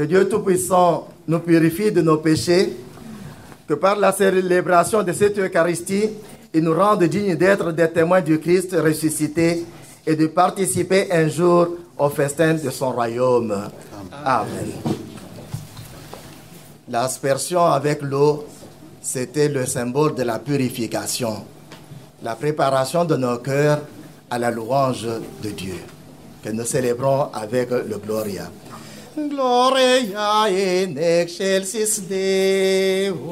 Que Dieu Tout-Puissant nous purifie de nos péchés, que par la célébration de cette Eucharistie, il nous rende dignes d'être des témoins du Christ ressuscité et de participer un jour au festin de son royaume. Amen. L'aspersion avec l'eau, c'était le symbole de la purification, la préparation de nos cœurs à la louange de Dieu, que nous célébrons avec le Gloria. Gloria in excelsis Deo.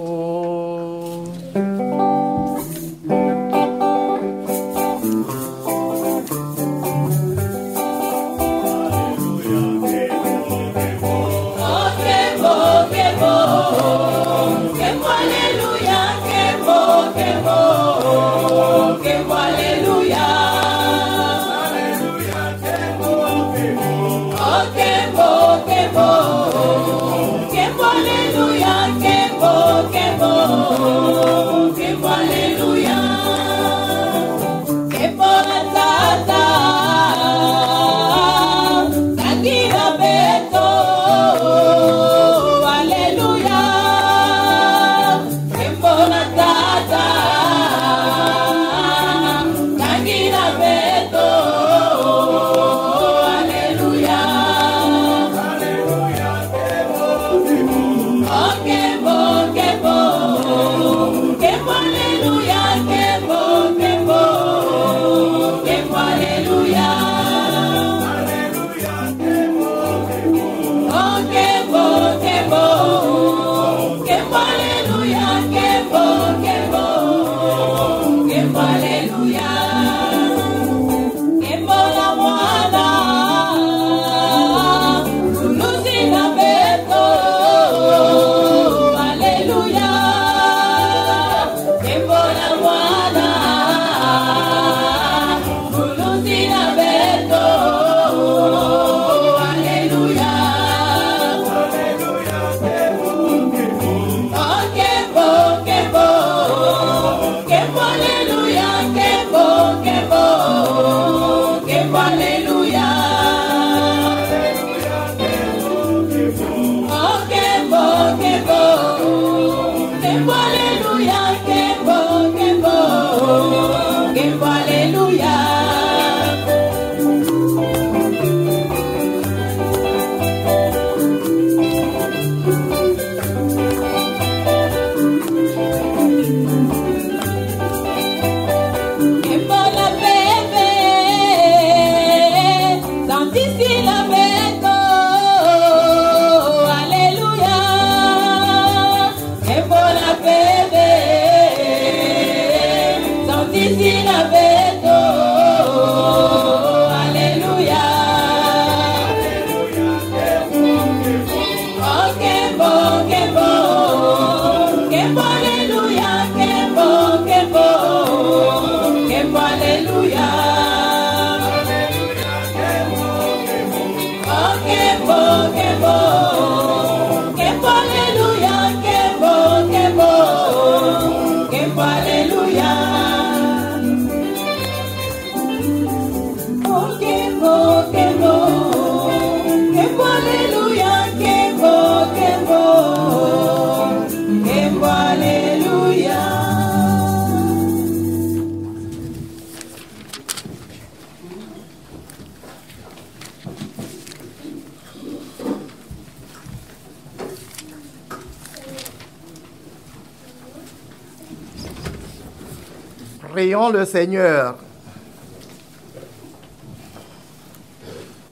Prions le Seigneur.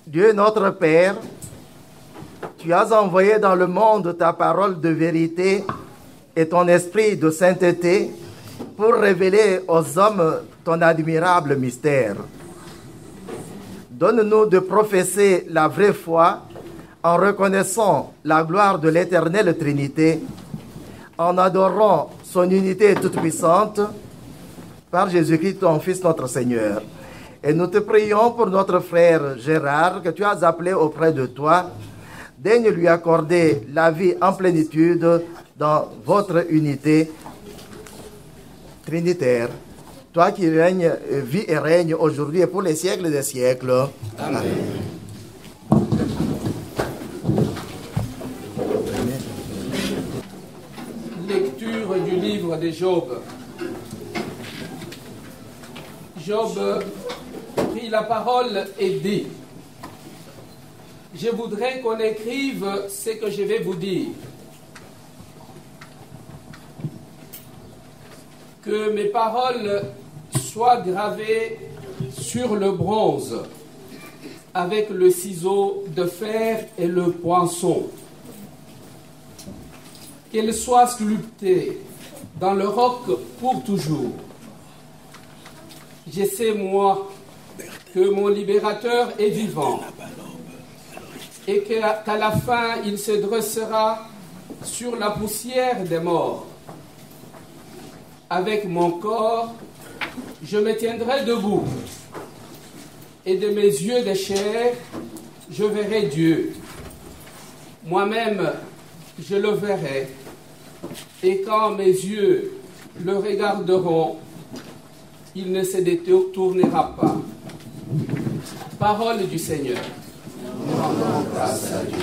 Dieu notre Père, tu as envoyé dans le monde ta parole de vérité et ton esprit de sainteté pour révéler aux hommes ton admirable mystère. Donne-nous de professer la vraie foi en reconnaissant la gloire de l'éternelle Trinité, en adorant son unité toute-puissante, par Jésus-Christ, ton Fils, notre Seigneur. Et nous te prions pour notre frère Gérard, que tu as appelé auprès de toi. Daigne lui accorder la vie en plénitude dans votre unité trinitaire. Toi qui règnes, vis et règnes aujourd'hui et pour les siècles des siècles. Amen. Lecture du livre de Job. Job prit la parole et dit: je voudrais qu'on écrive ce que je vais vous dire. Que mes paroles soient gravées sur le bronze avec le ciseau de fer et le poinçon. Qu'elles soient sculptées dans le roc pour toujours. Je sais, moi, que mon libérateur est vivant et qu'à la fin, il se dressera sur la poussière des morts. Avec mon corps, je me tiendrai debout et de mes yeux de chair, je verrai Dieu. Moi-même, je le verrai, et quand mes yeux le regarderont, il ne se détournera pas. Parole du Seigneur. Grâce à Dieu.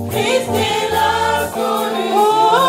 Christ est la solution.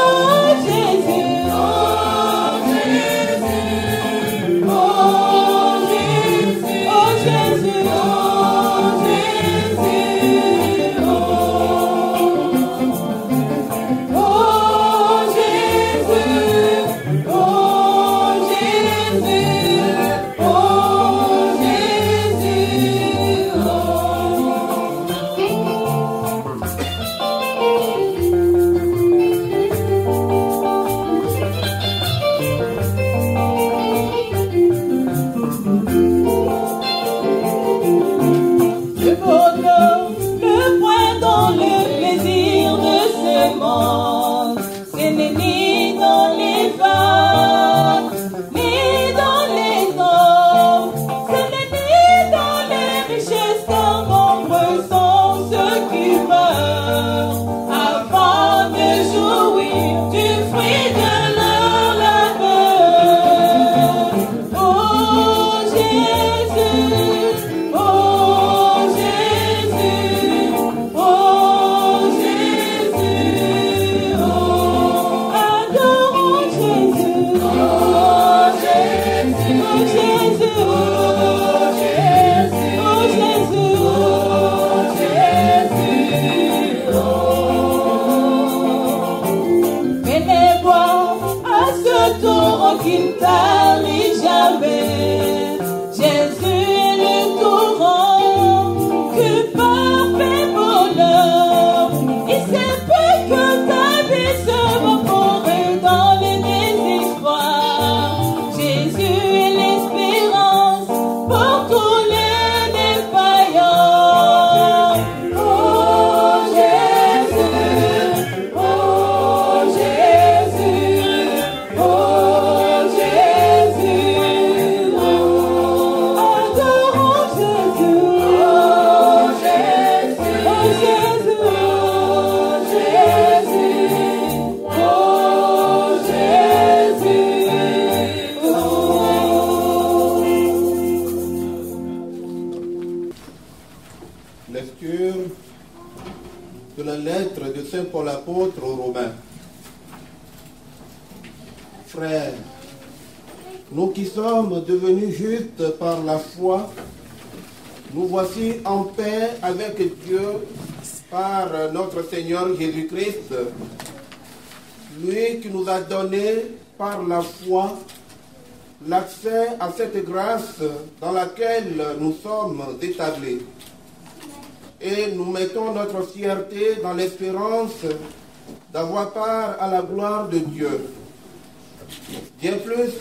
de la lettre de Saint Paul apôtre aux Romains. Frères, nous qui sommes devenus justes par la foi, nous voici en paix avec Dieu par notre Seigneur Jésus-Christ, lui qui nous a donné par la foi l'accès à cette grâce dans laquelle nous sommes établis. Et nous mettons notre fierté dans l'espérance d'avoir part à la gloire de Dieu. Bien plus,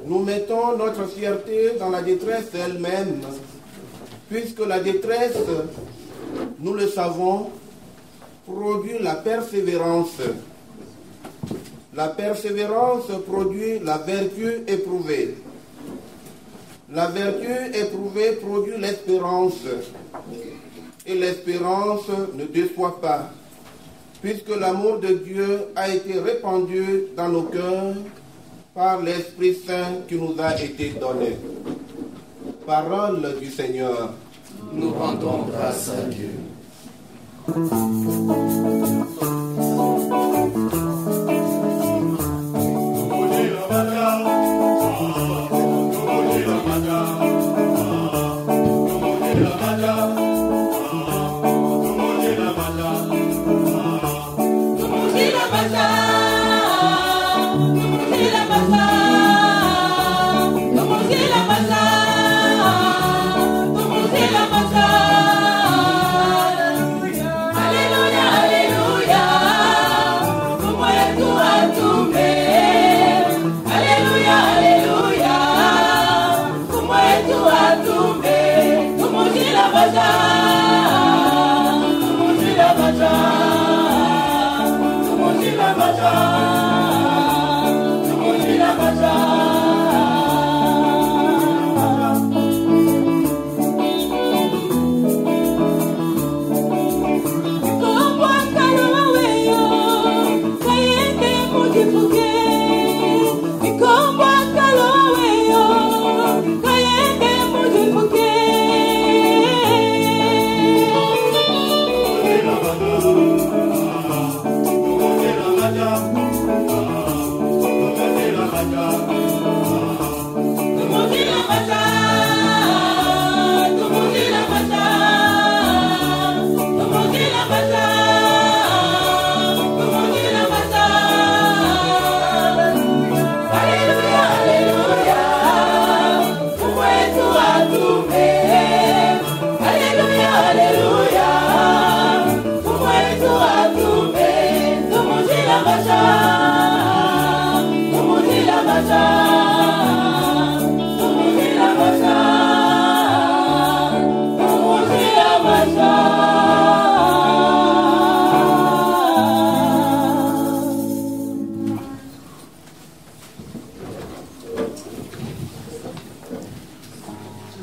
nous mettons notre fierté dans la détresse elle-même, puisque la détresse, nous le savons, produit la persévérance. La persévérance produit la vertu éprouvée. La vertu éprouvée produit l'espérance. Et l'espérance ne déçoit pas, puisque l'amour de Dieu a été répandu dans nos cœurs par l'Esprit Saint qui nous a été donné. Parole du Seigneur. Nous rendons grâce à Dieu.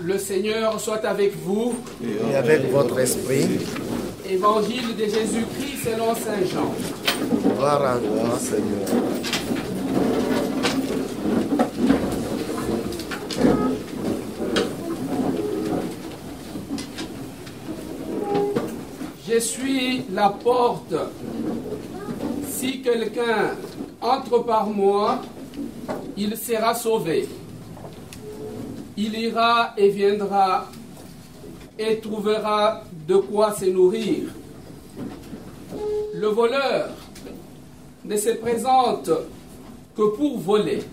Le Seigneur soit avec vous. Et avec votre esprit. Évangile de Jésus-Christ selon Saint Jean. Gloire à toi, Seigneur. Je suis la porte. Si quelqu'un entre par moi, il sera sauvé. Il ira et viendra et trouvera de quoi se nourrir. Le voleur ne se présente que pour voler,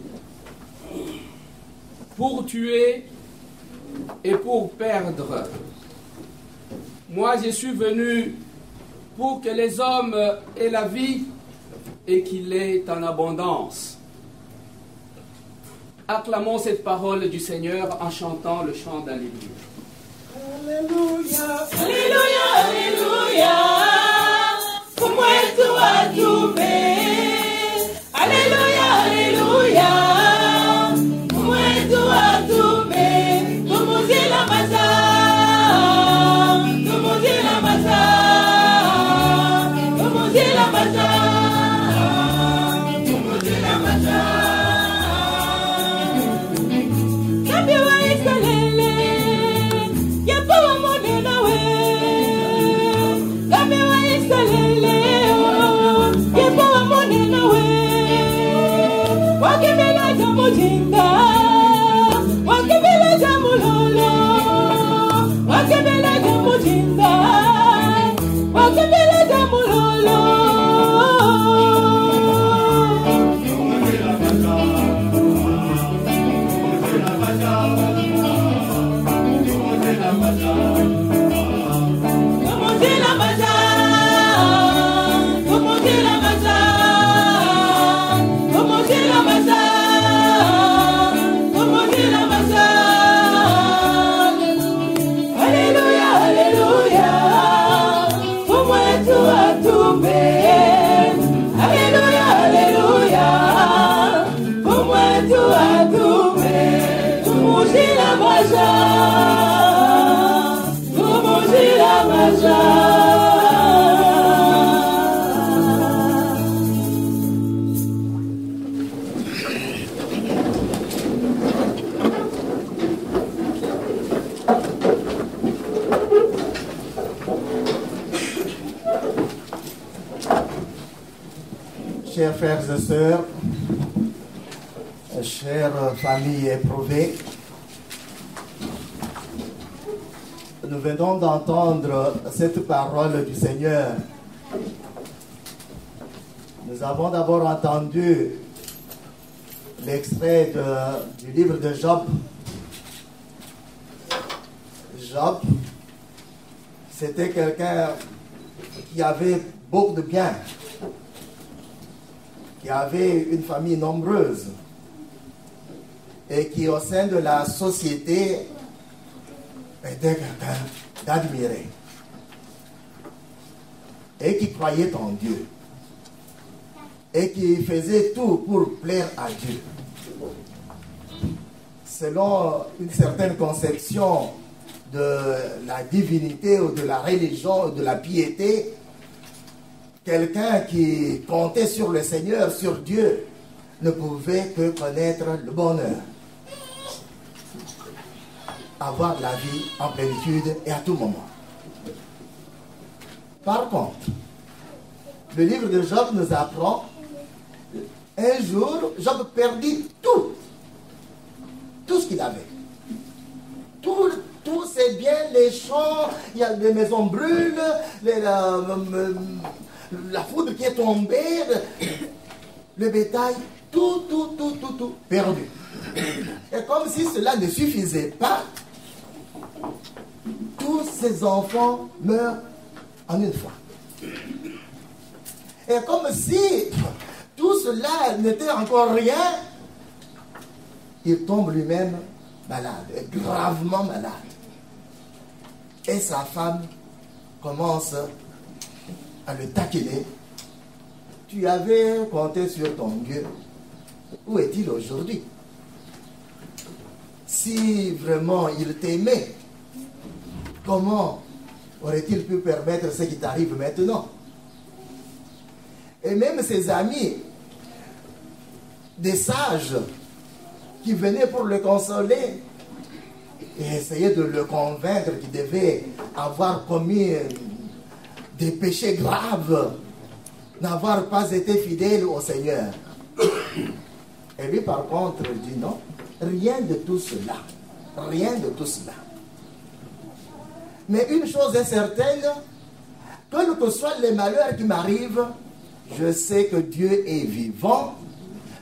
pour tuer et pour perdre. Moi, je suis venu pour que les hommes aient la vie et qu'il l'ait en abondance. Acclamons cette parole du Seigneur en chantant le chant d'Alléluia. Alléluia, Alléluia, Alléluia, como tu atume. Alléluia, Alléluia, como tu atume. Como si la masa, como si la masa, como si la masa, como si la masa. Cambio a escalele. Ya puedo morir na we, cambio a Chers frères et sœurs, chères familles éprouvées, nous venons d'entendre cette parole du Seigneur. Nous avons d'abord entendu l'extrait du livre de Job. Job, c'était quelqu'un qui avait beaucoup de biens, qui avait une famille nombreuse et qui, au sein de la société, était quelqu'un d'admiré et qui croyait en Dieu et qui faisait tout pour plaire à Dieu. Selon une certaine conception de la divinité ou de la religion ou de la piété, quelqu'un qui comptait sur le Seigneur, sur Dieu, ne pouvait que connaître le bonheur, avoir la vie en plénitude et à tout moment. Par contre, le livre de Job nous apprend, un jour, Job perdit tout ce qu'il avait. Tous ses biens, les champs, les maisons brûlent, la foudre qui est tombée, le bétail, tout perdu. Et comme si cela ne suffisait pas, tous ses enfants meurent en une fois. Et comme si tout cela n'était encore rien, il tombe lui-même malade, gravement malade. Et sa femme commence à le taquiner. Tu avais compté sur ton Dieu. Où est-il aujourd'hui? Si vraiment il t'aimait, comment aurait-il pu permettre ce qui t'arrive maintenant? Et même ses amis, des sages qui venaient pour le consoler et essayaient de le convaincre qu'il devait avoir commis des péchés graves, n'avoir pas été fidèle au Seigneur. Et lui, par contre, dit non, rien de tout cela. Rien de tout cela. Mais une chose est certaine, quels que soient les malheurs qui m'arrivent, je sais que Dieu est vivant,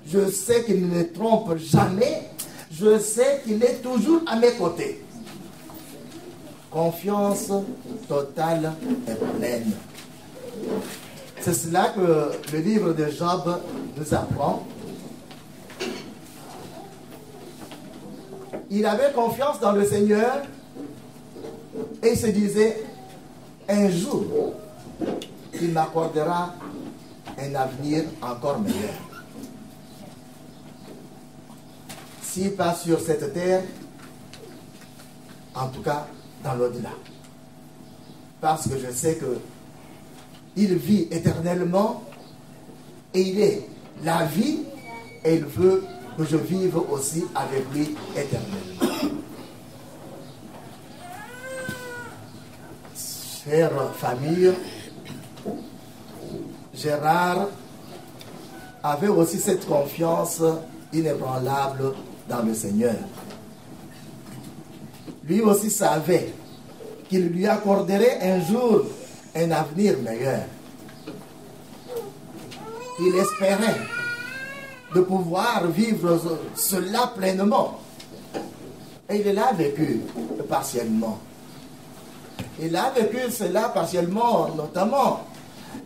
je sais qu'il ne trompe jamais, je sais qu'il est toujours à mes côtés. Confiance totale et pleine. C'est cela que le livre de Job nous apprend. Il avait confiance dans le Seigneur et il se disait, un jour, il m'accordera un avenir encore meilleur. Si pas sur cette terre, en tout cas dans l'au-delà. Parce que je sais que il vit éternellement et il est la vie et il veut que je vive aussi avec lui éternellement. Chère famille, Gérard avait aussi cette confiance inébranlable dans le Seigneur. Lui aussi savait qu'il lui accorderait un jour un avenir meilleur. Il espérait de pouvoir vivre cela pleinement. Et il l'a vécu partiellement. Il a vécu cela partiellement, notamment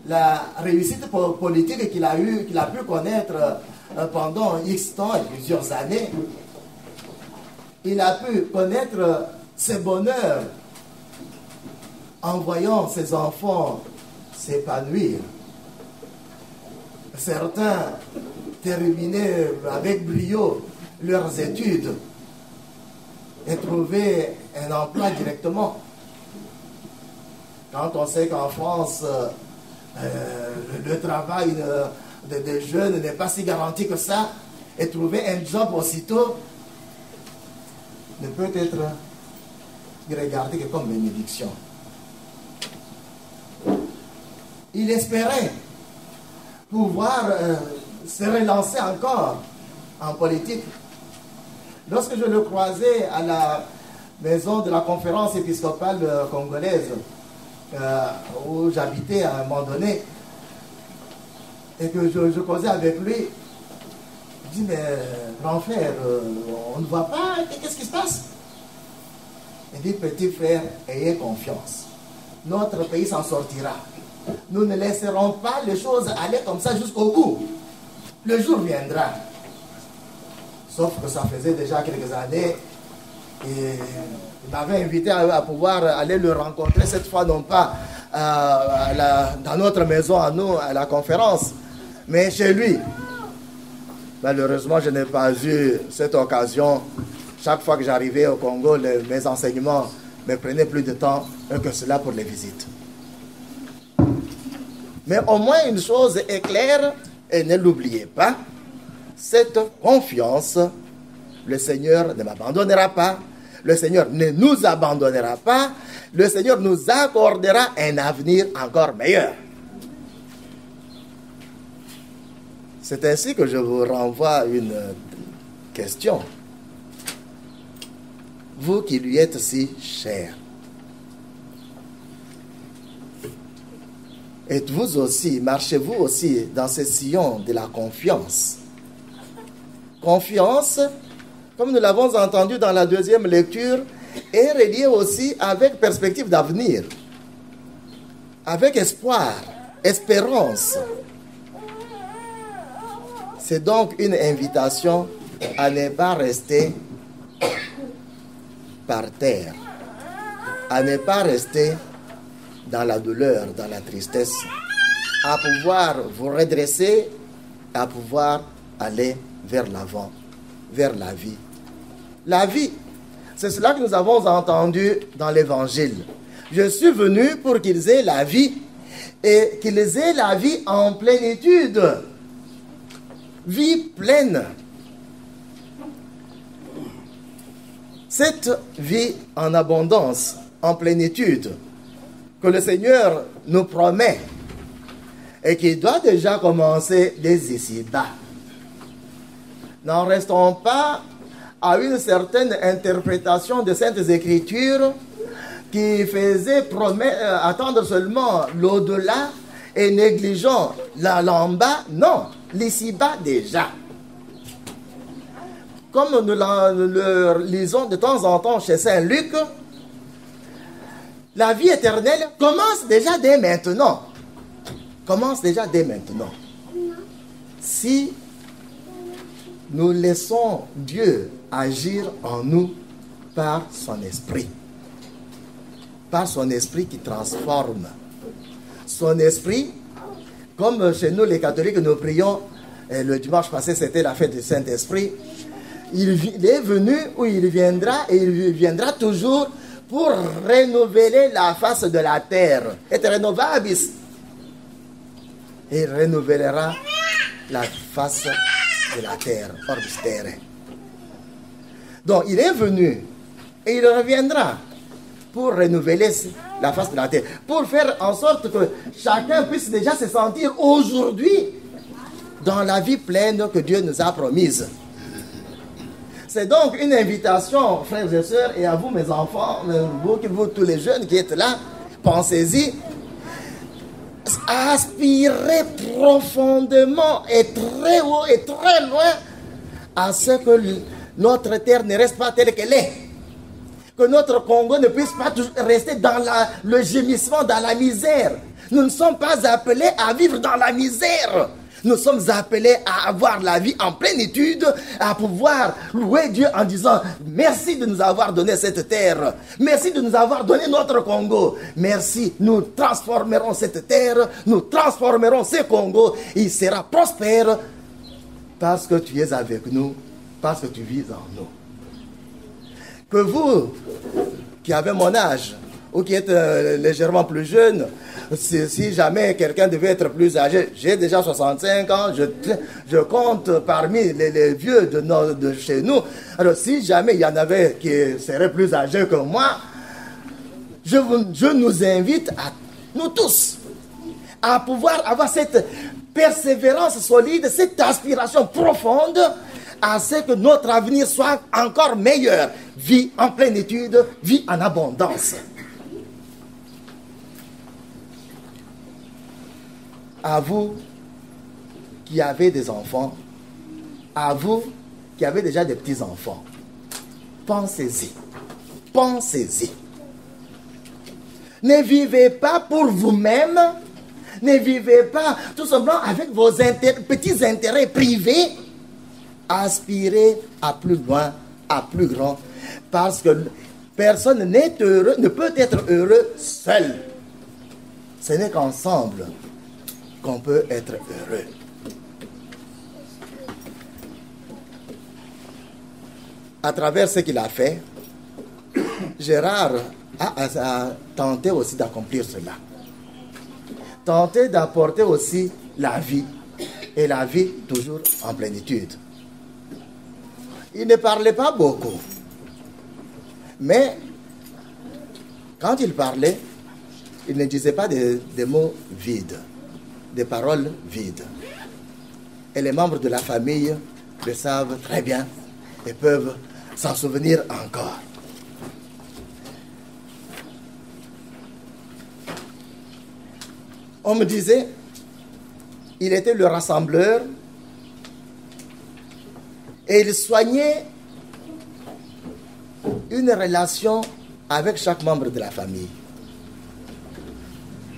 la réussite politique qu'il a pu connaître pendant X temps et plusieurs années. Il a pu connaître ses bonheurs en voyant ses enfants s'épanouir. Certains terminaient avec brio leurs études et trouvaient un emploi directement. Quand on sait qu'en France, le travail des jeunes n'est pas si garanti que ça, et trouver un job aussitôt ne peut être regardé que comme bénédiction. Il espérait pouvoir se relancer encore en politique. Lorsque je le croisais à la maison de la conférence épiscopale congolaise, où j'habitais à un moment donné, et que je causais avec lui, je dis, mais grand frère, on ne voit pas, qu'est-ce qui se passe? Il dit, petit frère, ayez confiance. Notre pays s'en sortira. Nous ne laisserons pas les choses aller comme ça jusqu'au bout. Le jour viendra. Sauf que ça faisait déjà quelques années et il m'avait invité à pouvoir aller le rencontrer, cette fois non pas dans notre maison à nous, à la conférence, mais chez lui. Malheureusement, je n'ai pas eu cette occasion. Chaque fois que j'arrivais au Congo, mes enseignements me prenaient plus de temps que cela pour les visites. Mais au moins une chose est claire, et ne l'oubliez pas, cette confiance, le Seigneur ne m'abandonnera pas, le Seigneur ne nous abandonnera pas, le Seigneur nous accordera un avenir encore meilleur. C'est ainsi que je vous renvoie à une question. Vous qui lui êtes si chers, êtes-vous aussi, marchez-vous aussi dans ce sillon de la confiance? Confiance, comme nous l'avons entendu dans la deuxième lecture, est reliée aussi avec perspective d'avenir, avec espoir, espérance. C'est donc une invitation à ne pas rester par terre, à ne pas rester dans la douleur, dans la tristesse, à pouvoir vous redresser, à pouvoir aller vers l'avant, vers la vie. La vie, c'est cela que nous avons entendu dans l'Évangile. Je suis venu pour qu'ils aient la vie, et qu'ils aient la vie en plénitude. Vie pleine. Cette vie en abondance, en plénitude, que le Seigneur nous promet et qui doit déjà commencer dès ici-bas. N'en restons pas à une certaine interprétation de Saintes Écritures qui faisait attendre seulement l'au-delà et négligeant l'en bas. Non, l'ici-bas déjà. Comme nous le lisons de temps en temps chez Saint Luc, la vie éternelle commence déjà dès maintenant. Commence déjà dès maintenant. Si nous laissons Dieu agir en nous par son esprit. Par son esprit qui transforme. Son esprit, comme chez nous les catholiques, nous prions, et le dimanche passé c'était la fête du Saint-Esprit, il est venu ou il viendra et il viendra toujours pour renouveler la face de la terre. Et renovabis. Il renouvellera la face de la terre, orbis terre. Donc il est venu et il reviendra pour renouveler la face de la terre, pour faire en sorte que chacun puisse déjà se sentir aujourd'hui dans la vie pleine que Dieu nous a promise. C'est donc une invitation, frères et sœurs, et à vous mes enfants, vous tous les jeunes qui êtes là, pensez-y, aspirez profondément et très haut et très loin à ce que notre terre ne reste pas telle qu'elle est. Que notre Congo ne puisse pas toujours rester dans le gémissement, dans la misère. Nous ne sommes pas appelés à vivre dans la misère. Nous sommes appelés à avoir la vie en plénitude, à pouvoir louer Dieu en disant merci de nous avoir donné cette terre, merci de nous avoir donné notre Congo, merci, nous transformerons cette terre, nous transformerons ce Congo, il sera prospère parce que tu es avec nous, parce que tu vis en nous. Que vous, qui avez mon âge, ou qui êtes légèrement plus jeune, si jamais quelqu'un devait être plus âgé, j'ai déjà 65 ans, je compte parmi les vieux de chez nous. Alors si jamais il y en avait qui seraient plus âgés que moi, je nous invite à nous tous à pouvoir avoir cette persévérance solide, cette aspiration profonde à ce que notre avenir soit encore meilleur. Vie en plénitude, vie en abondance. À vous qui avez des enfants, à vous qui avez déjà des petits-enfants, pensez-y. Pensez-y. Ne vivez pas pour vous-même. Ne vivez pas tout simplement avec vos petits intérêts privés. Aspirez à plus loin, à plus grand. Parce que personne n'est heureux, ne peut être heureux seul. Ce n'est qu'ensemble qu'on peut être heureux. À travers ce qu'il a fait, Gérard a tenté aussi d'accomplir cela. Tenter d'apporter aussi la vie, et la vie toujours en plénitude. Il ne parlait pas beaucoup, mais quand il parlait, il ne disait pas des mots vides, des paroles vides. Et les membres de la famille le savent très bien et peuvent s'en souvenir encore. On me disait, il était le rassembleur et il soignait une relation avec chaque membre de la famille.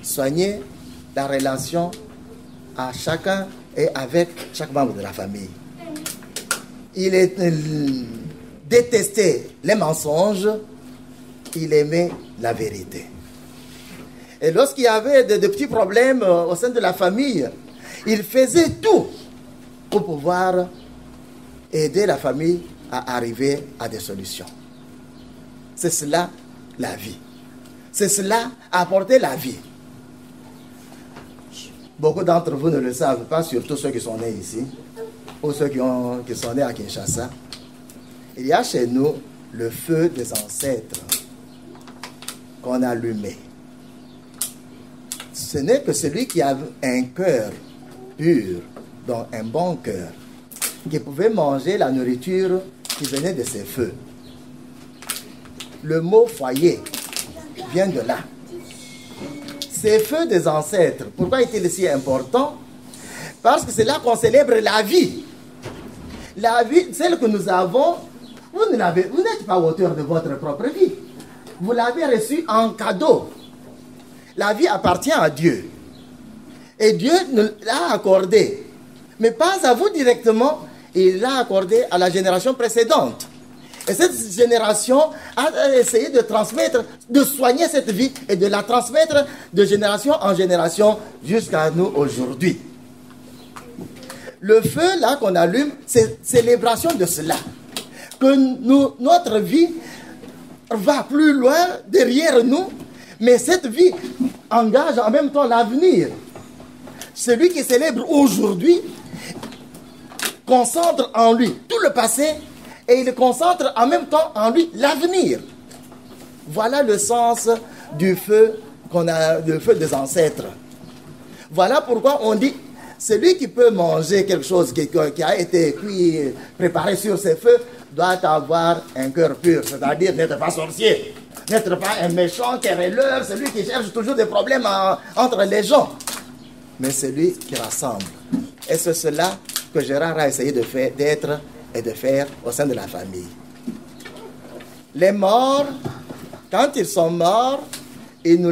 Soigner la relation à chacun et avec chaque membre de la famille. Il détestait les mensonges, il aimait la vérité. Et lorsqu'il y avait de petits problèmes au sein de la famille, il faisait tout pour pouvoir aider la famille à arriver à des solutions. C'est cela la vie. C'est cela apporter la vie. Beaucoup d'entre vous ne le savent pas, surtout ceux qui sont nés ici, ou ceux qui sont nés à Kinshasa. Il y a chez nous le feu des ancêtres qu'on allumait. Ce n'est que celui qui a un cœur pur, donc un bon cœur, qui pouvait manger la nourriture qui venait de ces feux. Le mot foyer vient de là. Ces feux des ancêtres, pourquoi est-il si important? Parce que c'est là qu'on célèbre la vie. La vie, celle que nous avons, vous n'êtes pas auteur de votre propre vie. Vous l'avez reçue en cadeau. La vie appartient à Dieu. Et Dieu nous l'a accordée. Mais pas à vous directement, il l'a accordée à la génération précédente. Et cette génération a essayé de transmettre, de soigner cette vie et de la transmettre de génération en génération jusqu'à nous aujourd'hui. Le feu là qu'on allume, c'est célébration de cela. Que notre vie va plus loin derrière nous, mais cette vie engage en même temps l'avenir. Celui qui célèbre aujourd'hui concentre en lui tout le passé et il concentre en même temps en lui l'avenir. Voilà le sens du feu le feu des ancêtres. Voilà pourquoi on dit celui qui peut manger quelque chose qui a été cuit, préparé sur ces feux, doit avoir un cœur pur, c'est-à-dire n'être pas sorcier, n'être pas un méchant querelleur, celui qui cherche toujours des problèmes entre les gens, mais celui qui rassemble. Et c'est cela que Gérard a essayé d'être et de faire au sein de la famille. Les morts, quand ils sont morts, ils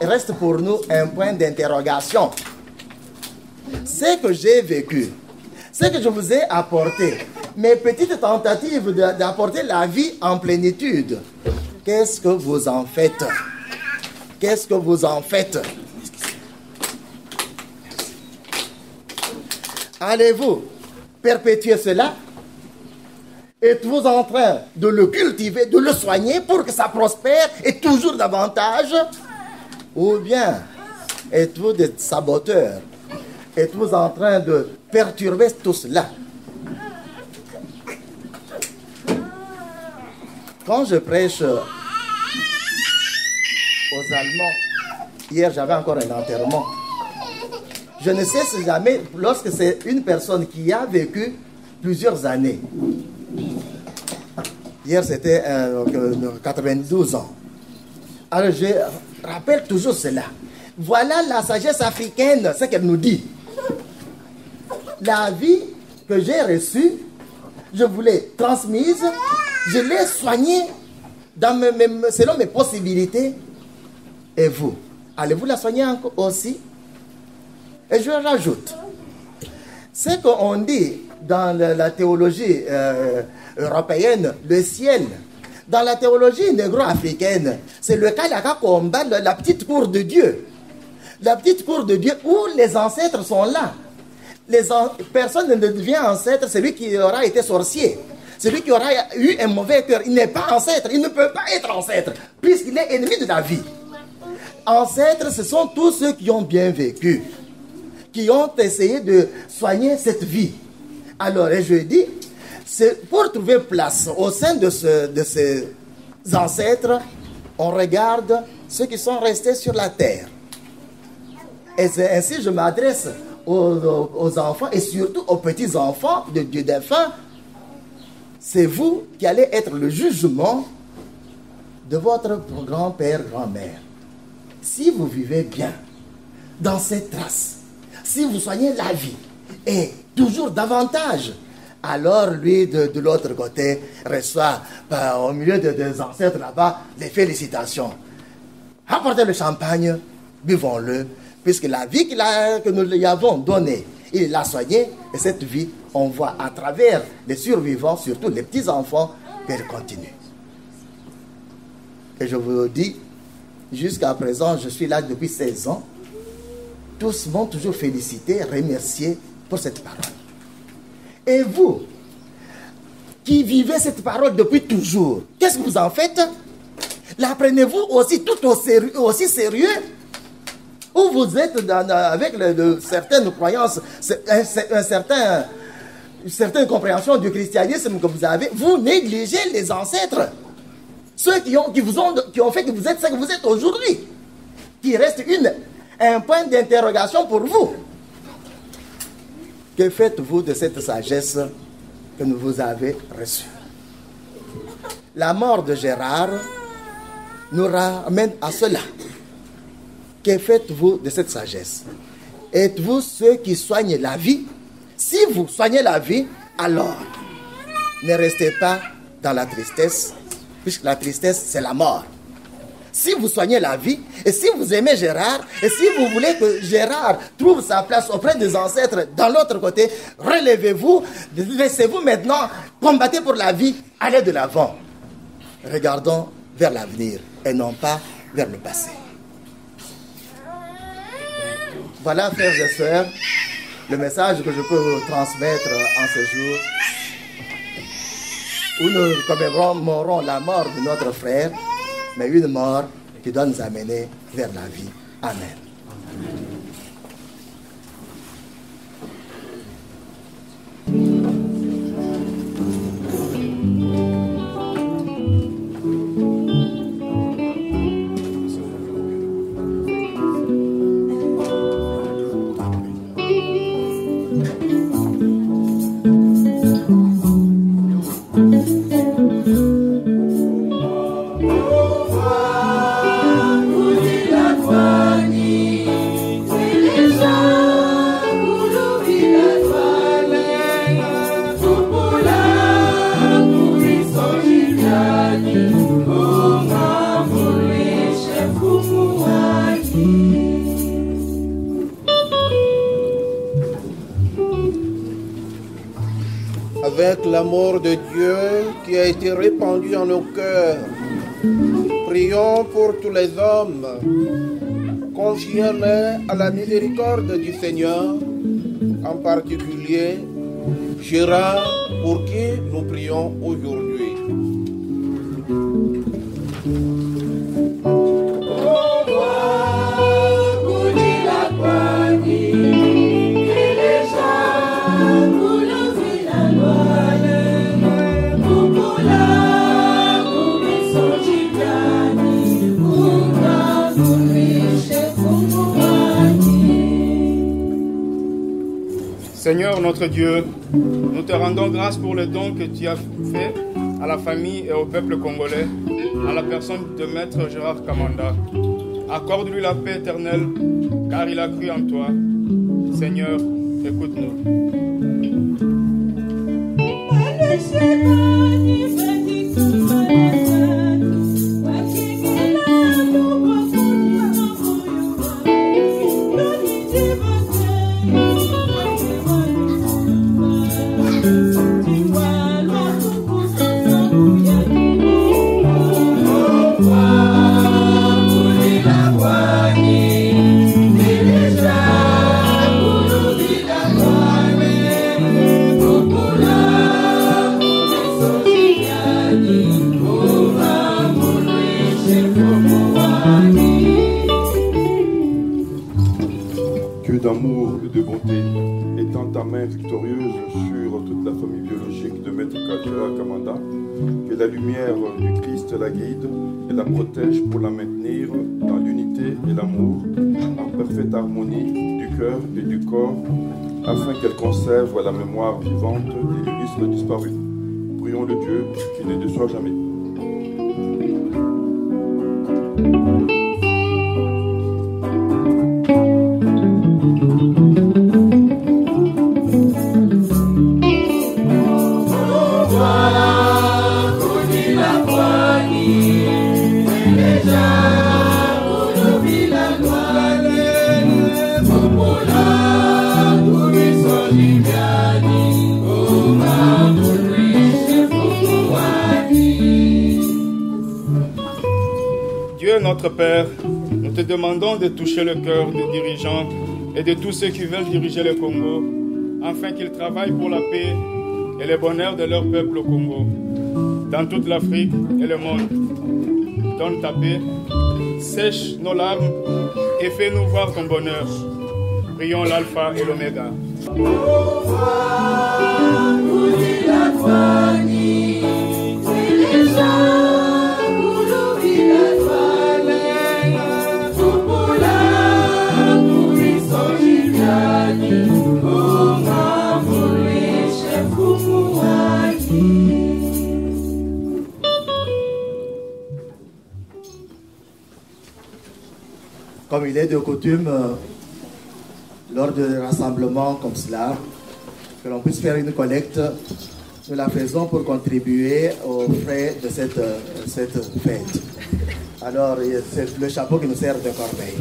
restent pour nous un point d'interrogation. Ce que j'ai vécu, ce que je vous ai apporté, mes petites tentatives d'apporter la vie en plénitude, qu'est-ce que vous en faites? Qu'est-ce que vous en faites? Allez-vous perpétuer cela? Êtes-vous en train de le cultiver, de le soigner pour que ça prospère et toujours davantage? Ou bien êtes-vous des saboteurs? Êtes-vous en train de perturber tout cela? Quand je prêche aux Allemands, hier j'avais encore un enterrement, Je ne cesse jamais, lorsque c'est une personne qui a vécu plusieurs années. Hier, c'était 92 ans. Alors, je rappelle toujours cela. Voilà la sagesse africaine, ce qu'elle nous dit. La vie que j'ai reçue, je vous l'ai transmise, je l'ai soignée selon mes possibilités. Et vous, allez-vous la soigner aussi? Et je rajoute, ce qu'on dit dans la théologie européenne, le ciel, dans la théologie négro-africaine, c'est le Kalaka combat, la petite cour de Dieu. La petite cour de Dieu où les ancêtres sont là. Personne ne devient ancêtre, celui qui aura été sorcier. Celui qui aura eu un mauvais cœur, il n'est pas ancêtre, il ne peut pas être ancêtre, puisqu'il est ennemi de la vie. Ancêtres, ce sont tous ceux qui ont bien vécu, qui ont essayé de soigner cette vie. Alors, et je dis, c'est pour trouver place au sein de ces ancêtres, on regarde ceux qui sont restés sur la terre. Et c'est ainsi que je m'adresse aux enfants et surtout aux petits-enfants de Dieu défunt. C'est vous qui allez être le jugement de votre grand-père, grand-mère. Si vous vivez bien dans cette trace, si vous soignez la vie et toujours davantage, alors lui de l'autre côté reçoit au milieu des ancêtres là-bas les félicitations. Apportez le champagne, buvons-le, puisque la vie que nous lui avons donnée, il l'a soignée, et cette vie, on voit à travers les survivants, surtout les petits-enfants, qu'elle continue. Et je vous dis, jusqu'à présent, je suis là depuis 16 ans, tous m'ont toujours félicité, remercié pour cette parole. Et vous, qui vivez cette parole depuis toujours, qu'est-ce que vous en faites? La prenez-vous aussi tout aussi sérieux? Ou vous êtes avec certaines croyances, une certaine compréhension du christianisme que vous avez, vous négligez les ancêtres. Ceux qui ont fait que vous êtes ce que vous êtes aujourd'hui. Qui reste un point d'interrogation pour vous. Que faites-vous de cette sagesse que nous vous avez reçue? La mort de Gérard nous ramène à cela. Que faites-vous de cette sagesse? Êtes-vous ceux qui soignent la vie? Si vous soignez la vie, alors ne restez pas dans la tristesse, puisque la tristesse, c'est la mort. Si vous soignez la vie, et si vous aimez Gérard, et si vous voulez que Gérard trouve sa place auprès des ancêtres dans l'autre côté, relevez-vous, laissez-vous maintenant, combattez pour la vie, allez de l'avant. Regardons vers l'avenir et non pas vers le passé. Voilà, frères et sœurs, le message que je peux vous transmettre en ce jour où nous commémorons la mort de notre frère, mais une mort qui doit nous amener vers la vie. Amen. Avec l'amour de Dieu qui a été répandu en nos cœurs, prions pour tous les hommes, confions-les à la miséricorde du Seigneur, en particulier Gérard, pour qui nous prions aujourd'hui. Seigneur notre Dieu, nous te rendons grâce pour le don que tu as fait à la famille et au peuple congolais, à la personne de Maître Gérard Kamanda. Accorde-lui la paix éternelle, car il a cru en toi. Seigneur, écoute-nous. D'amour et de bonté, étends ta main victorieuse sur toute la famille biologique de Maître Gérard Kamanda, que la lumière du Christ la guide et la protège pour la maintenir dans l'unité et l'amour, en parfaite harmonie du cœur et du corps, afin qu'elle conserve la mémoire vivante des illustres disparus. Prions le Dieu qui ne déçoit jamais. Dieu notre Père, nous te demandons de toucher le cœur des dirigeants et de tous ceux qui veulent diriger le Congo, afin qu'ils travaillent pour la paix et le bonheur de leur peuple au Congo, dans toute l'Afrique et le monde. Donne ta paix, sèche nos larmes et fais-nous voir ton bonheur. Prions l'Alpha et l'Oméga. Comme il est de coutume, lors de rassemblements comme cela, que l'on puisse faire une collecte, nous la faisons pour contribuer aux frais de cette fête. Alors, c'est le chapeau qui nous sert de corbeille.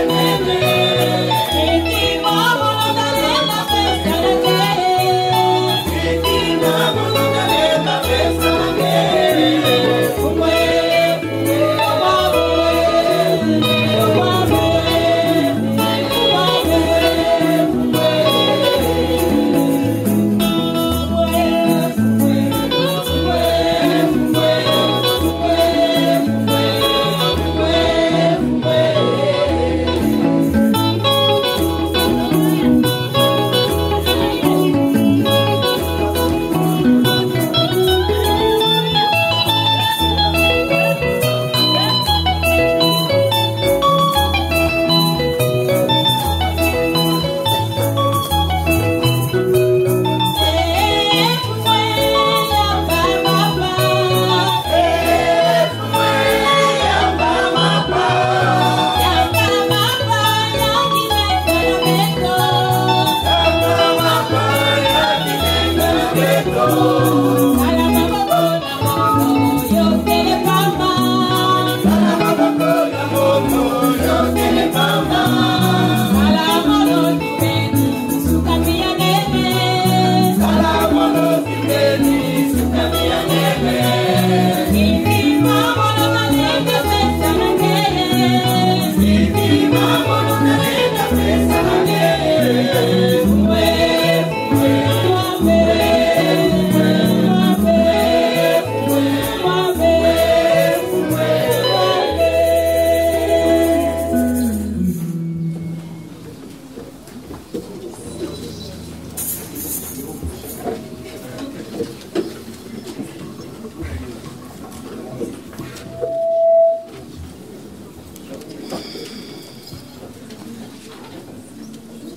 Nene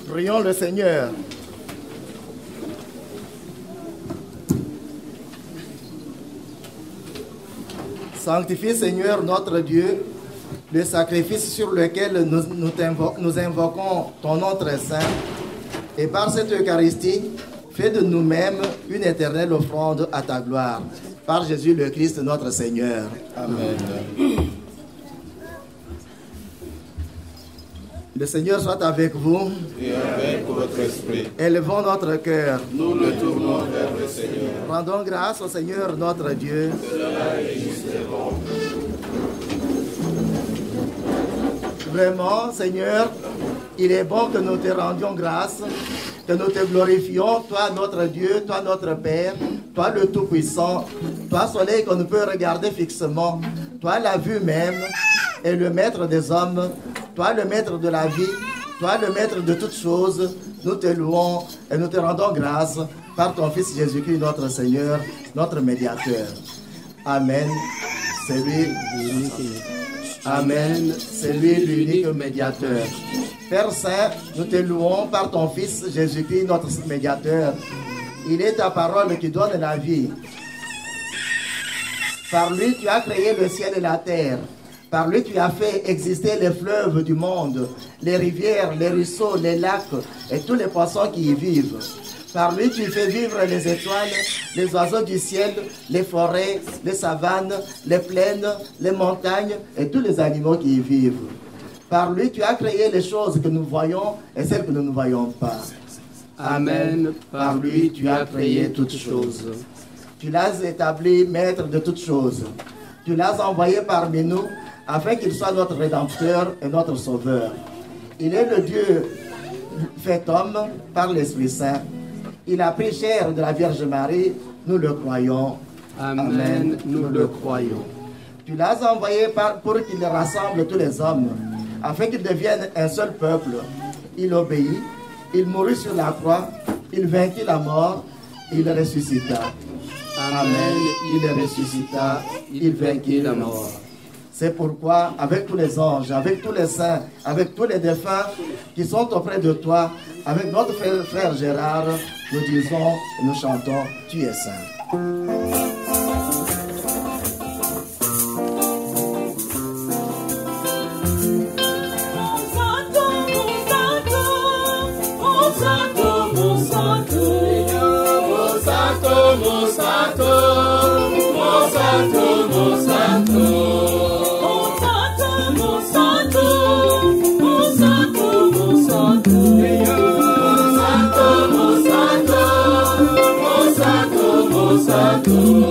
Prions le Seigneur. Sanctifie, Seigneur, notre Dieu, le sacrifice sur lequel nous invoquons ton nom très saint, et par cette Eucharistie, fais de nous-mêmes une éternelle offrande à ta gloire. Par Jésus le Christ, notre Seigneur. Amen. Le Seigneur soit avec vous. Et avec votre esprit. Élevons notre cœur. Nous le tournons vers le Seigneur. Rendons grâce au Seigneur notre Dieu. Cela est juste et bon. Vraiment, Seigneur, il est bon que nous te rendions grâce, que nous te glorifions, toi notre Dieu, toi notre Père, toi le Tout-Puissant, toi Soleil qu'on ne peut regarder fixement, toi la vue même et le Maître des hommes, toi le Maître de la vie, toi le Maître de toutes choses. Nous te louons et nous te rendons grâce par ton Fils Jésus-Christ, notre Seigneur, notre médiateur. Amen. C'est lui. Amen. C'est lui l'unique médiateur. Père Saint, nous te louons par ton Fils Jésus-Christ, notre médiateur. Il est ta parole qui donne la vie. Par lui, tu as créé le ciel et la terre. Par lui, tu as fait exister les fleuves du monde, les rivières, les ruisseaux, les lacs et tous les poissons qui y vivent. Par lui, tu fais vivre les étoiles, les oiseaux du ciel, les forêts, les savanes, les plaines, les montagnes et tous les animaux qui y vivent. Par lui, tu as créé les choses que nous voyons et celles que nous ne voyons pas. Amen. Par lui, tu as créé toutes choses. Tu l'as établi maître de toutes choses. Tu l'as envoyé parmi nous afin qu'il soit notre Rédempteur et notre Sauveur. Il est le Dieu fait homme par l'Esprit Saint. Il a pris chair de la Vierge Marie, nous le croyons. Amen. Nous le croyons. Tu l'as envoyé pour qu'il rassemble tous les hommes, afin qu'ils deviennent un seul peuple. Il obéit, il mourut sur la croix, il vainquit la mort, il ressuscita. Amen. Il ressuscita, il vainquit la mort. C'est pourquoi, avec tous les anges, avec tous les saints, avec tous les défunts qui sont auprès de toi, avec notre frère Gérard, nous disons et nous chantons, tu es saint. Santo,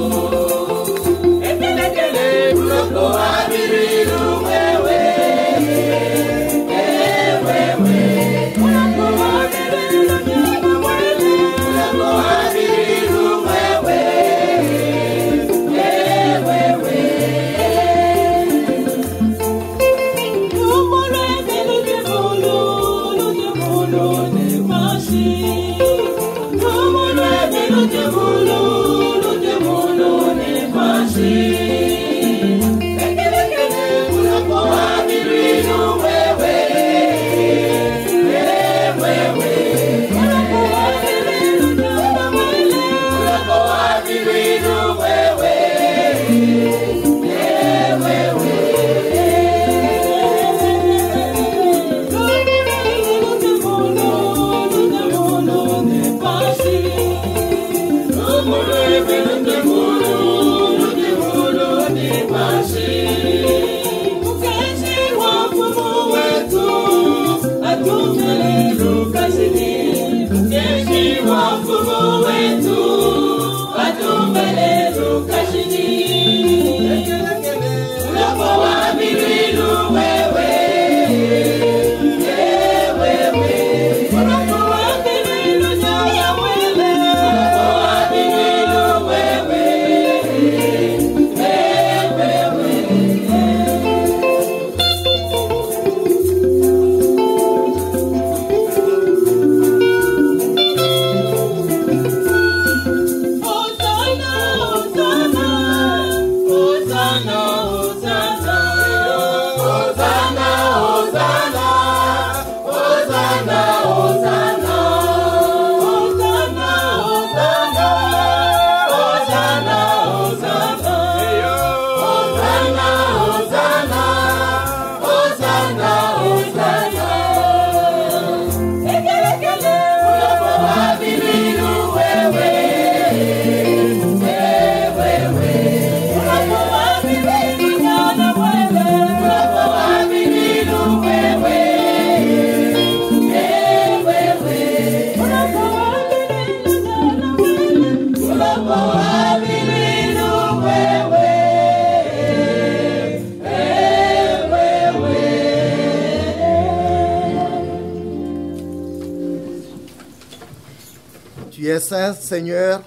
Tu es saint, Seigneur.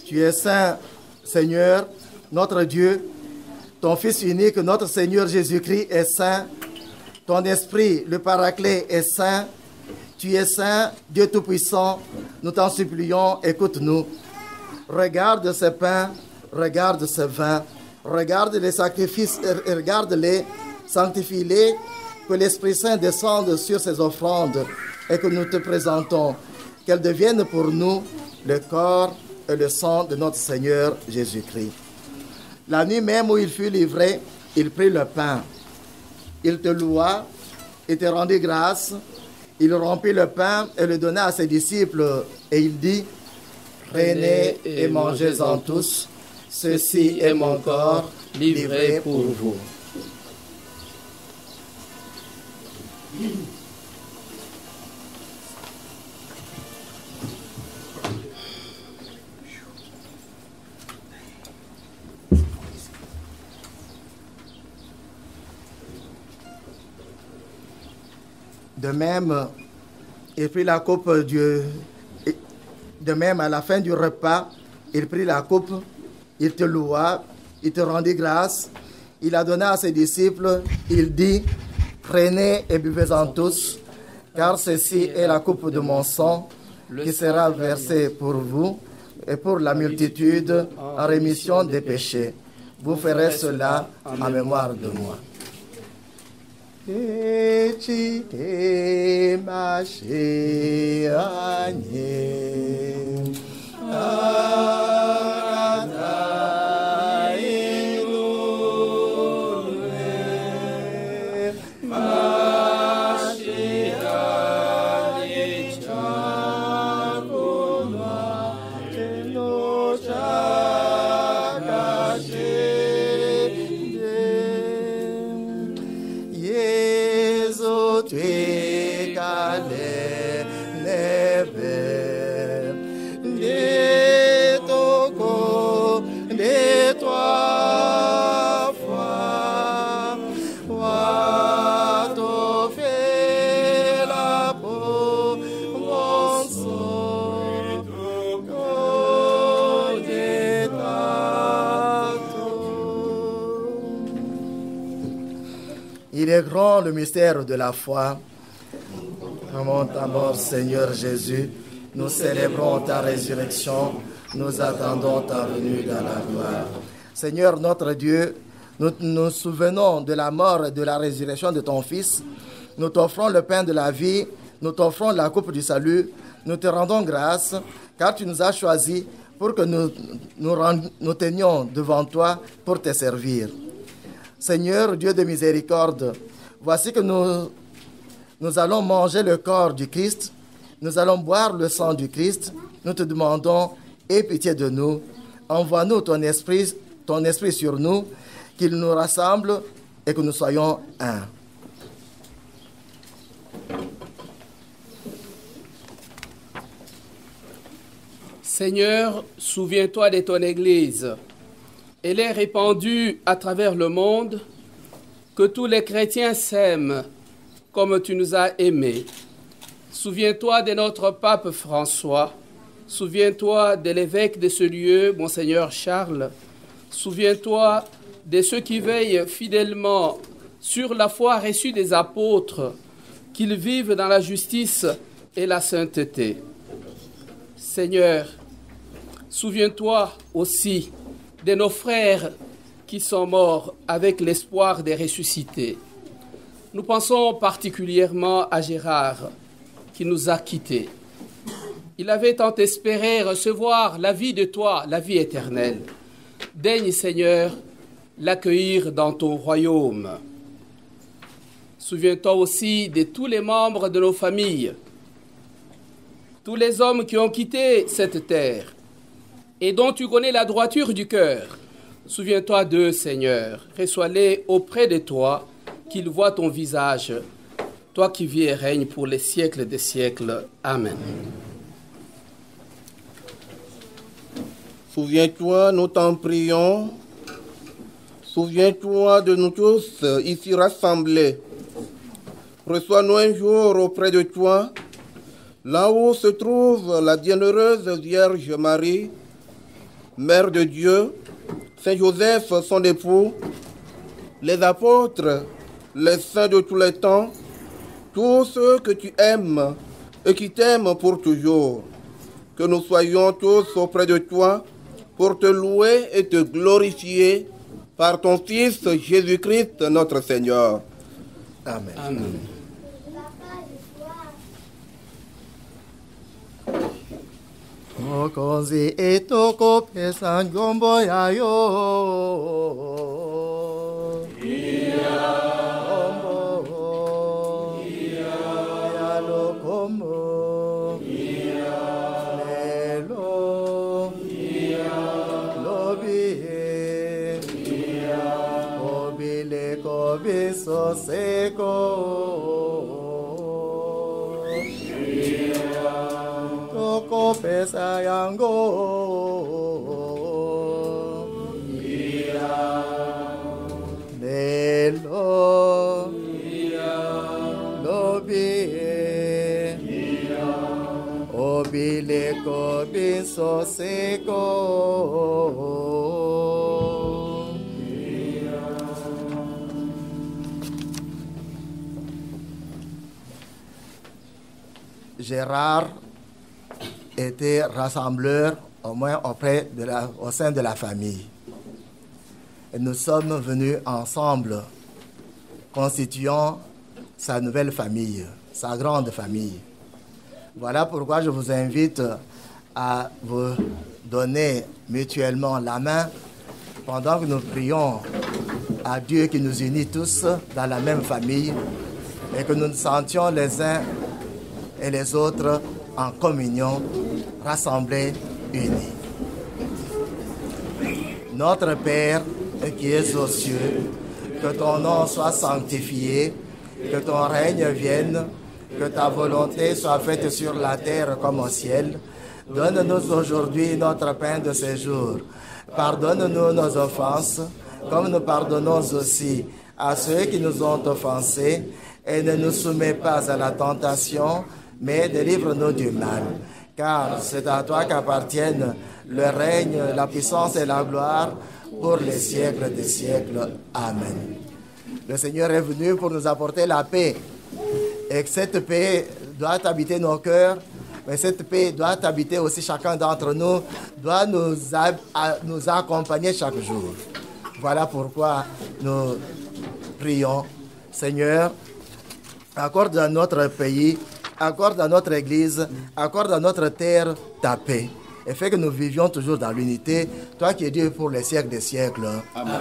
Tu es saint, Seigneur, notre Dieu. Ton Fils unique, notre Seigneur Jésus-Christ, est saint. Ton Esprit, le Paraclet, est saint. Tu es saint, Dieu Tout-Puissant. Nous t'en supplions, écoute-nous. Regarde ce pain, regarde ce vin. Regarde les sacrifices, regarde-les, sanctifie-les. Que l'Esprit Saint descende sur ces offrandes et que nous te présentons. Qu'elles deviennent pour nous le corps et le sang de notre Seigneur Jésus-Christ. La nuit même où il fut livré, il prit le pain. Il te loua et te rendit grâce. Il rompit le pain et le donna à ses disciples. Et il dit, prenez et mangez-en tous. Ceci est mon corps livré pour vous. De même, il prit la coupe de même, à la fin du repas, il prit la coupe, il te loua, il te rendit grâce, il la donna à ses disciples, il dit, prenez et buvez-en tous, car ceci est la coupe de mon sang, qui sera versée pour vous et pour la multitude en rémission des péchés. Vous ferez cela en mémoire de moi. Echite mashianye Il est grand le mystère de la foi. Avant ta mort, Seigneur Jésus, nous célébrons ta résurrection, nous attendons ta venue dans la gloire. Seigneur notre Dieu, nous nous souvenons de la mort et de la résurrection de ton Fils. Nous t'offrons le pain de la vie, nous t'offrons la coupe du salut. Nous te rendons grâce, car tu nous as choisis pour que nous tenions devant toi pour te servir. Seigneur, Dieu de miséricorde, voici que nous allons manger le corps du Christ, nous allons boire le sang du Christ. Nous te demandons, aie pitié de nous, envoie-nous ton esprit sur nous, qu'il nous rassemble et que nous soyons un. Seigneur, souviens-toi de ton Église. Elle est répandue à travers le monde, que tous les chrétiens s'aiment comme tu nous as aimés. Souviens-toi de notre pape François. Souviens-toi de l'évêque de ce lieu, Monseigneur Charles. Souviens-toi de ceux qui veillent fidèlement sur la foi reçue des apôtres, qu'ils vivent dans la justice et la sainteté. Seigneur, souviens-toi aussi de nos frères qui sont morts avec l'espoir de ressusciter. Nous pensons particulièrement à Gérard, qui nous a quittés. Il avait tant espéré recevoir la vie de toi, la vie éternelle. Daigne, Seigneur, l'accueillir dans ton royaume. Souviens-toi aussi de tous les membres de nos familles, tous les hommes qui ont quitté cette terre, et dont tu connais la droiture du cœur. Souviens-toi d'eux, Seigneur. Reçois-les auprès de toi, qu'ils voient ton visage, toi qui vis et règnes pour les siècles des siècles. Amen. Souviens-toi, nous t'en prions. Souviens-toi de nous tous ici rassemblés. Reçois-nous un jour auprès de toi, là où se trouve la bienheureuse Vierge Marie, Mère de Dieu, Saint Joseph, son époux, les apôtres, les saints de tous les temps, tous ceux que tu aimes et qui t'aiment pour toujours. Que nous soyons tous auprès de toi pour te louer et te glorifier par ton Fils Jésus-Christ, notre Seigneur. Amen. Amen. Mokozi etoko pesa ngombo yayo. Kombo. Yalo kombo. Lelo. Lobi. Kobile kobiso seko. Toko pesa yango. Lelo. Lobi. Obile kobiso seko. Gérard était rassembleur, au moins au sein de la famille. Et nous sommes venus ensemble, constituant sa nouvelle famille, sa grande famille. Voilà pourquoi je vous invite à vous donner mutuellement la main pendant que nous prions à Dieu qui nous unit tous dans la même famille et que nous nous sentions les uns et les autres en communion, rassemblés, unis. Notre Père qui es aux cieux, que ton nom soit sanctifié, que ton règne vienne, que ta volonté soit faite sur la terre comme au ciel. Donne-nous aujourd'hui notre pain de ce jour. Pardonne-nous nos offenses, comme nous pardonnons aussi à ceux qui nous ont offensés, et ne nous soumets pas à la tentation, mais délivre-nous du mal. Car c'est à toi qu'appartiennent le règne, la puissance et la gloire pour les siècles des siècles. Amen. Le Seigneur est venu pour nous apporter la paix. Et que cette paix doit habiter nos cœurs, mais cette paix doit habiter aussi chacun d'entre nous, doit nous accompagner chaque jour. Voilà pourquoi nous prions. Seigneur, accorde à notre pays, accorde à notre Église, accorde à notre terre ta paix. Et fais que nous vivions toujours dans l'unité, toi qui es Dieu pour les siècles des siècles. Amen.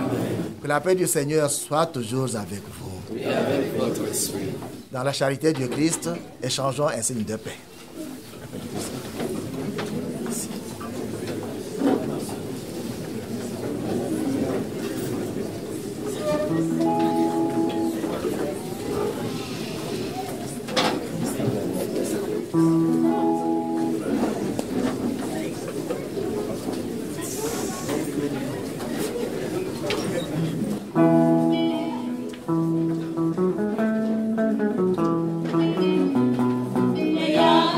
Que la paix du Seigneur soit toujours avec vous. Et avec votre esprit. Dans la charité du Christ, échangeons un signe de paix. Yeah.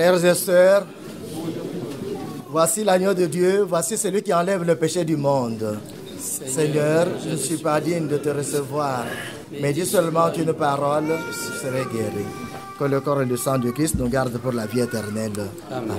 Frères et sœurs, voici l'agneau de Dieu, voici celui qui enlève le péché du monde. Seigneur, je ne suis pas digne de te recevoir, mais dis seulement une parole, je serai guéri. Que le corps et le sang du Christ nous gardent pour la vie éternelle. Amen.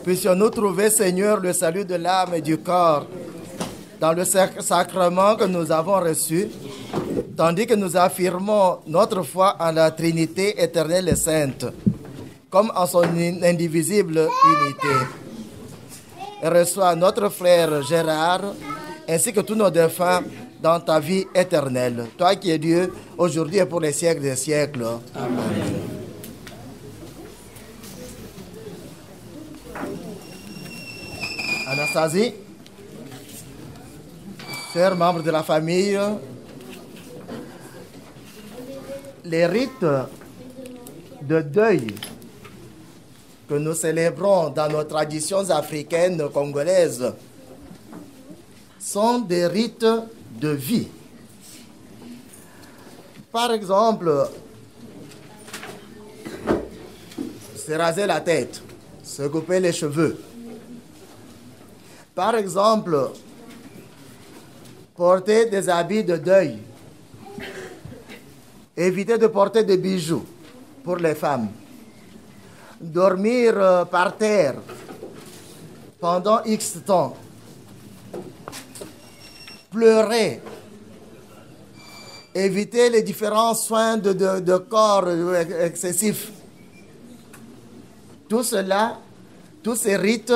Puissions-nous trouver, Seigneur, le salut de l'âme et du corps dans le sacrement que nous avons reçu, tandis que nous affirmons notre foi en la Trinité éternelle et sainte, comme en son indivisible unité. Et reçois notre frère Gérard, ainsi que tous nos défunts, dans ta vie éternelle. Toi qui es Dieu, aujourd'hui et pour les siècles des siècles. Amen. Anastasie, chers membres de la famille, les rites de deuil que nous célébrons dans nos traditions africaines congolaises sont des rites de vie. Par exemple, se raser la tête, se couper les cheveux. Par exemple, porter des habits de deuil. Éviter de porter des bijoux pour les femmes. Dormir par terre pendant X temps. Pleurer. Éviter les différents soins de corps excessifs. Tout cela, tous ces rites,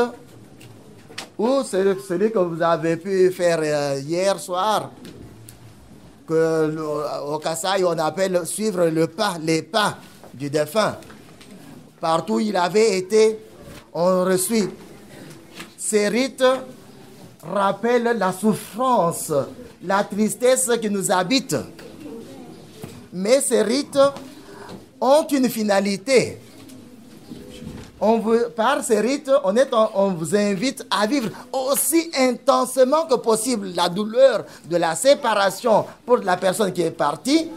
ou celui que vous avez pu faire hier soir, au Kasaï, on appelle suivre les pas du défunt. Partout où il avait été, on reçut. Ces rites rappellent la souffrance, la tristesse qui nous habite. Mais ces rites ont une finalité. Par ces rites, on vous invite à vivre aussi intensément que possible la douleur de la séparation pour la personne qui est partie.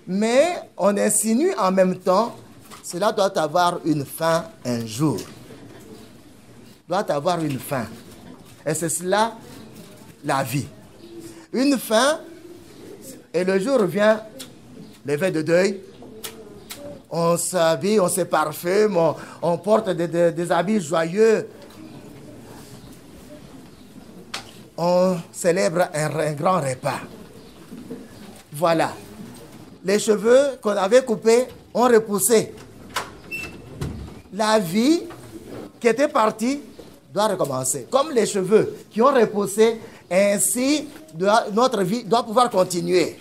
Mais on insinue en même temps, cela doit avoir une fin un jour. Doit avoir une fin. Et c'est cela la vie. une fin, et le jour vient, les veilles de deuil, on s'habille, on se parfume, on porte des habits joyeux. On célèbre un grand repas. Voilà. Les cheveux qu'on avait coupés ont repoussé. La vie qui était partie doit recommencer. Comme les cheveux qui ont repoussé, ainsi notre vie doit pouvoir continuer.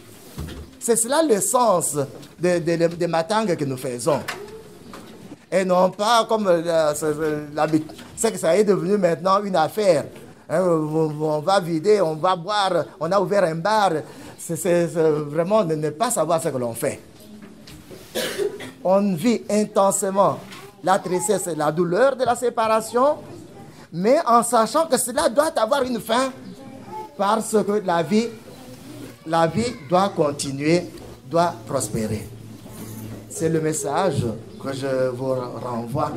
C'est cela le sens des matangues que nous faisons. Et non pas comme c'est que ça est devenu maintenant une affaire. On va vider, on va boire, on a ouvert un bar. C'est vraiment de ne pas savoir ce que l'on fait. On vit intensément la tristesse et la douleur de la séparation, mais en sachant que cela doit avoir une fin, parce que la vie doit continuer, doit prospérer. C'est le message que je vous renvoie.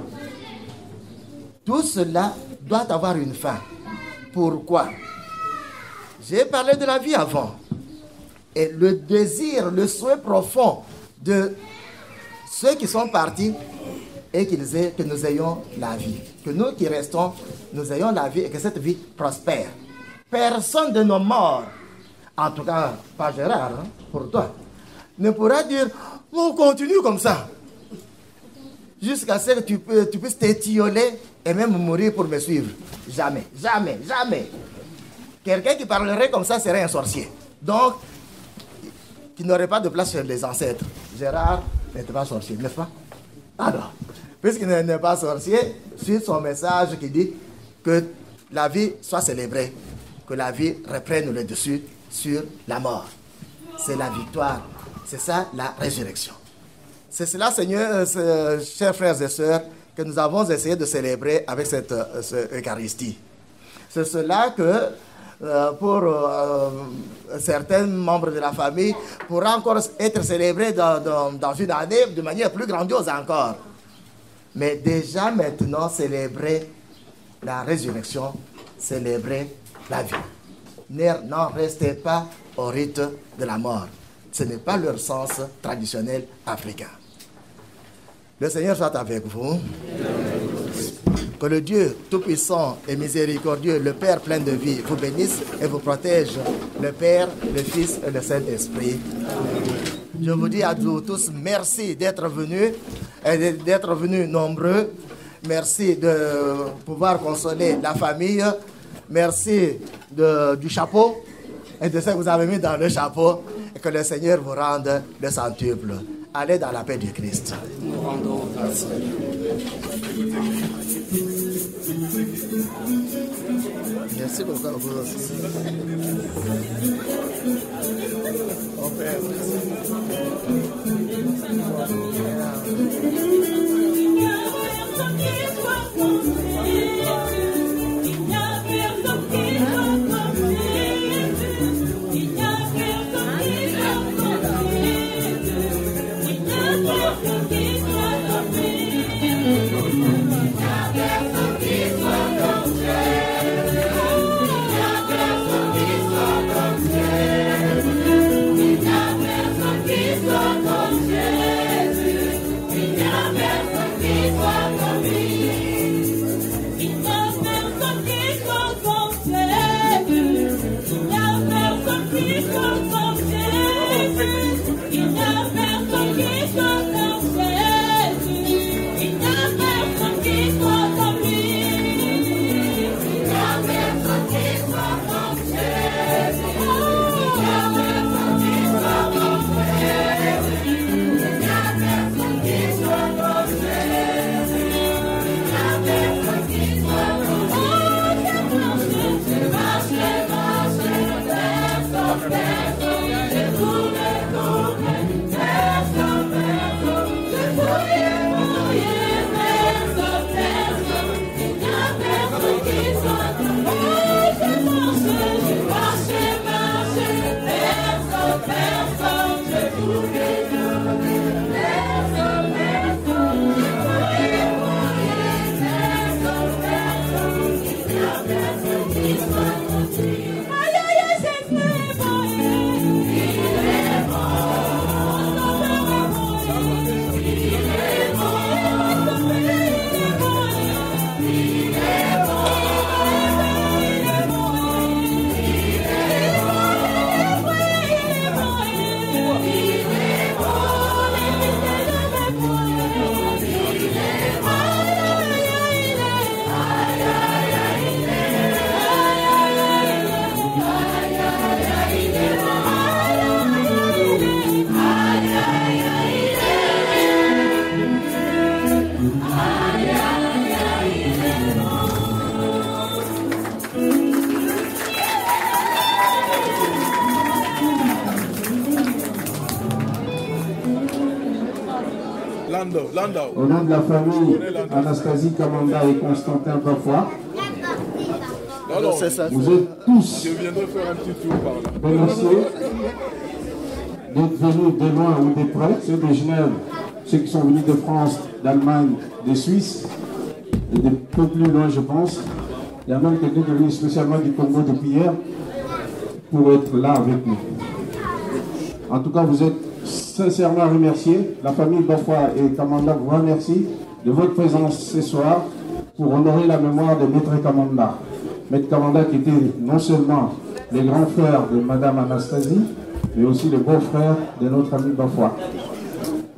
Tout cela doit avoir une fin. Pourquoi? J'ai parlé de la vie avant. Et le désir, le souhait profond de ceux qui sont partis et que nous ayons la vie. Que nous qui restons, nous ayons la vie et que cette vie prospère. Personne de nos morts, en tout cas pas Gérard, pour toi, ne pourra dire « on continue comme ça » jusqu'à ce que tu puisses t'étioler et même mourir pour me suivre. Jamais, jamais, jamais. Quelqu'un qui parlerait comme ça serait un sorcier. Donc, qui n'aurait pas de place chez les ancêtres. Gérard n'était pas sorcier, n'est-ce pas? Alors, puisqu'il n'est pas sorcier, suit son message qui dit que la vie soit célébrée, que la vie reprenne le dessus sur la mort. C'est la victoire, c'est ça la résurrection. C'est cela, Seigneur, chers frères et sœurs, que nous avons essayé de célébrer avec cette Eucharistie. C'est cela que pour certains membres de la famille pourra encore être célébré dans une année de manière plus grandiose encore. Mais déjà maintenant, célébrer la résurrection, célébrer la vie. N'en restez pas au rite de la mort. Ce n'est pas leur sens traditionnel africain. Le Seigneur soit avec vous. Que le Dieu Tout-Puissant et Miséricordieux, le Père plein de vie, vous bénisse et vous protège, le Père, le Fils et le Saint-Esprit. Je vous dis à vous tous merci d'être venus et d'être venus nombreux. Merci de pouvoir consoler la famille. Merci du chapeau et de ce que vous avez mis dans le chapeau. Et que le Seigneur vous rende le centuple. Allez dans la paix du Christ. Nous rendons grâce. Merci beaucoup à vous aussi. Mon Père. Amen. Au nom de la famille Anastasie Kamanda et Constantin Bafoua, vous êtes tous remerciés d'être venus de loin ou de près, ceux de Genève, ceux qui sont venus de France, d'Allemagne, de Suisse, et de peu plus loin je pense. Il y a même quelqu'un qui est venu spécialement du Congo depuis hier pour être là avec nous. En tout cas, vous êtes sincèrement remerciés. La famille Bafoua et Kamanda vous remercie de votre présence ce soir pour honorer la mémoire de Maître Kamanda. Maître Kamanda qui était non seulement le grand frère de Madame Anastasie, mais aussi le beau-frère de notre ami Bafoua.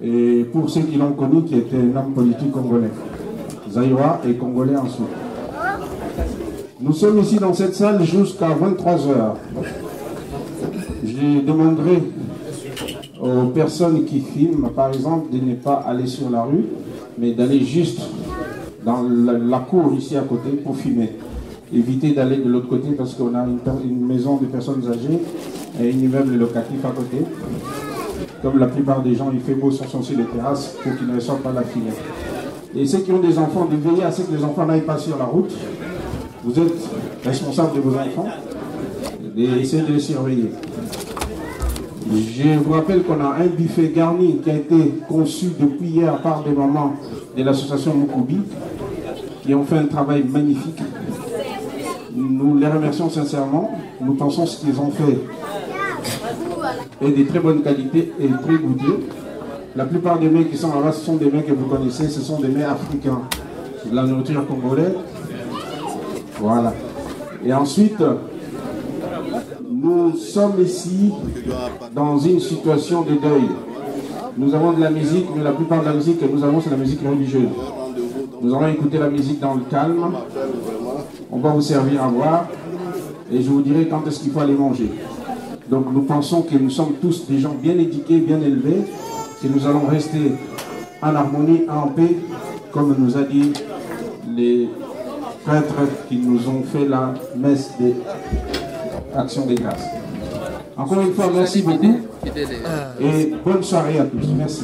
Et pour ceux qui l'ont connu, qui était un homme politique congolais, zaïrois et congolais ensuite. Nous sommes ici dans cette salle jusqu'à 23h. Je demanderai aux personnes qui filment, par exemple, de ne pas aller sur la rue, mais d'aller juste dans la cour ici à côté pour filmer. Éviter d'aller de l'autre côté parce qu'on a une maison de personnes âgées et un immeuble locatif à côté. Comme la plupart des gens, il fait beau, sont sur les terrasses pour qu'ils ne ressortent pas la fumée. Et ceux qui ont des enfants, de veiller à ce que les enfants n'aillent pas sur la route. Vous êtes responsable de vos enfants, d'essayer de les surveiller. Je vous rappelle qu'on a un buffet garni qui a été conçu depuis hier par des mamans de l'association Mukubi qui ont fait un travail magnifique. Nous les remercions sincèrement. Nous pensons que ce qu'ils ont fait est de très bonne qualité et très goûteux. La plupart des mets qui sont là-bas, ce sont des mets que vous connaissez, ce sont des mets africains. De la nourriture congolaise. Voilà. Et ensuite, nous sommes ici dans une situation de deuil. Nous avons de la musique, mais la plupart de la musique que nous avons, c'est la musique religieuse. Nous allons écouter la musique dans le calme. On va vous servir à boire. Et je vous dirai quand est-ce qu'il faut aller manger. Donc nous pensons que nous sommes tous des gens bien éduqués, bien élevés, que nous allons rester en harmonie, en paix, comme nous a dit les prêtres qui nous ont fait la messe des actions des grâces. Encore une fois, merci beaucoup et bonne soirée à tous. Merci.